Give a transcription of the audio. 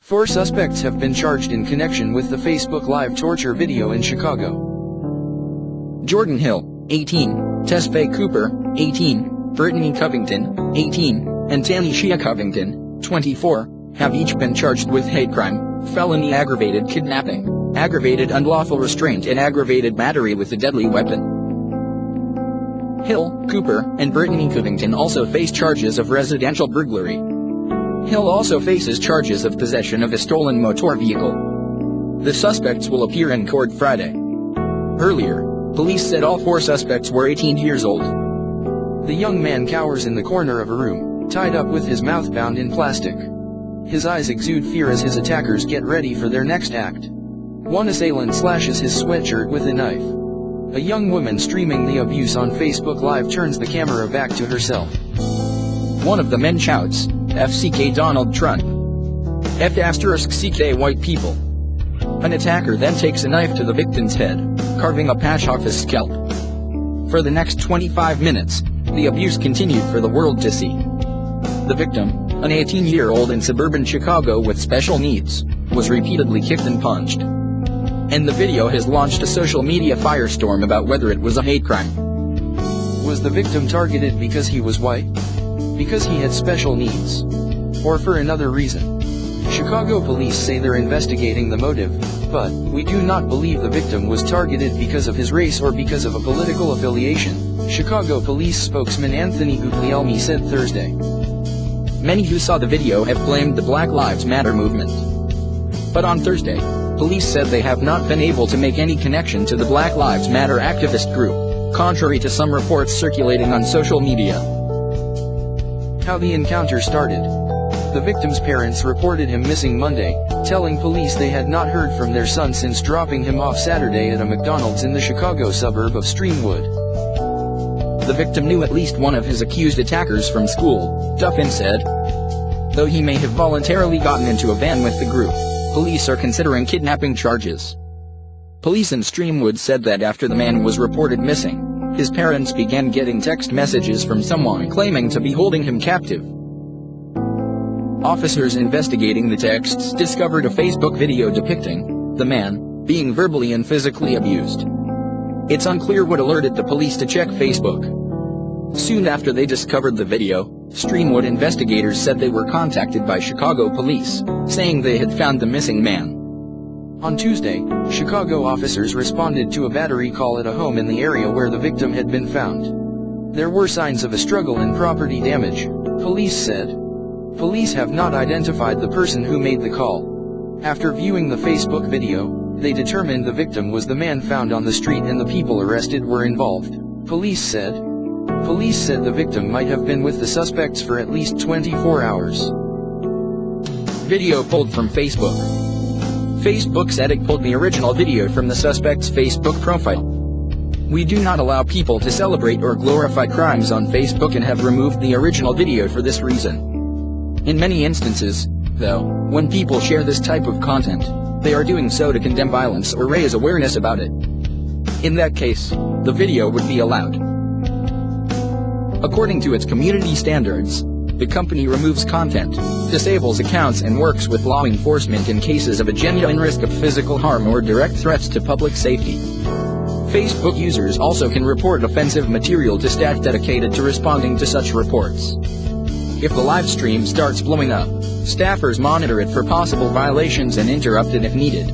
4 suspects have been charged in connection with the Facebook Live torture video in Chicago. Jordan Hill, 18, Tesfaye Cooper, 18, Brittany Covington, 18, and Tanishia Covington, 24, have each been charged with hate crime, felony aggravated kidnapping, aggravated unlawful restraint and aggravated battery with a deadly weapon. Hill, Cooper, and Brittany Covington also face charges of residential burglary. Hill also faces charges of possession of a stolen motor vehicle. The suspects will appear in court Friday. Earlier, police said all 4 suspects were 18 years old. The young man cowers in the corner of a room, tied up with his mouth bound in plastic. His eyes exude fear as his attackers get ready for their next act. One assailant slashes his sweatshirt with a knife. A young woman streaming the abuse on Facebook Live turns the camera back to herself. One of the men shouts, "FCK Donald Trump. F***CK white people." An attacker then takes a knife to the victim's head, carving a patch off his scalp. For the next 25 minutes, the abuse continued for the world to see. The victim, an 18-year-old in suburban Chicago with special needs, was repeatedly kicked and punched. And the video has launched a social media firestorm about whether it was a hate crime. Was the victim targeted because he was white? Because he had special needs? Or for another reason? Chicago police say they're investigating the motive, but we do not believe the victim was targeted because of his race or because of a political affiliation, Chicago police spokesman Anthony Guglielmi said Thursday. Many who saw the video have blamed the Black Lives Matter movement. But on Thursday, police said they have not been able to make any connection to the Black Lives Matter activist group, contrary to some reports circulating on social media. How the encounter started. The victim's parents reported him missing Monday, telling police they had not heard from their son since dropping him off Saturday at a McDonald's in the Chicago suburb of Streamwood. The victim knew at least one of his accused attackers from school, Duffin said. Though he may have voluntarily gotten into a van with the group, police are considering kidnapping charges. Police in Streamwood said that after the man was reported missing, his parents began getting text messages from someone claiming to be holding him captive. Officers investigating the texts discovered a Facebook video depicting the man being verbally and physically abused. It's unclear what alerted the police to check Facebook. Soon after they discovered the video, Streamwood investigators said they were contacted by Chicago police, saying they had found the missing man. On Tuesday, Chicago officers responded to a battery call at a home in the area where the victim had been found. There were signs of a struggle and property damage, police said. Police have not identified the person who made the call. After viewing the Facebook video, they determined the victim was the man found on the street and the people arrested were involved, police said. Police said the victim might have been with the suspects for at least 24 hours. Video pulled from Facebook. Facebook said it pulled the original video from the suspect's Facebook profile. We do not allow people to celebrate or glorify crimes on Facebook and have removed the original video for this reason. In many instances, though, when people share this type of content, they are doing so to condemn violence or raise awareness about it. In that case, the video would be allowed. According to its community standards, the company removes content, disables accounts and works with law enforcement in cases of a genuine risk of physical harm or direct threats to public safety. Facebook users also can report offensive material to staff dedicated to responding to such reports. If the live stream starts blowing up, staffers monitor it for possible violations and interrupt it if needed.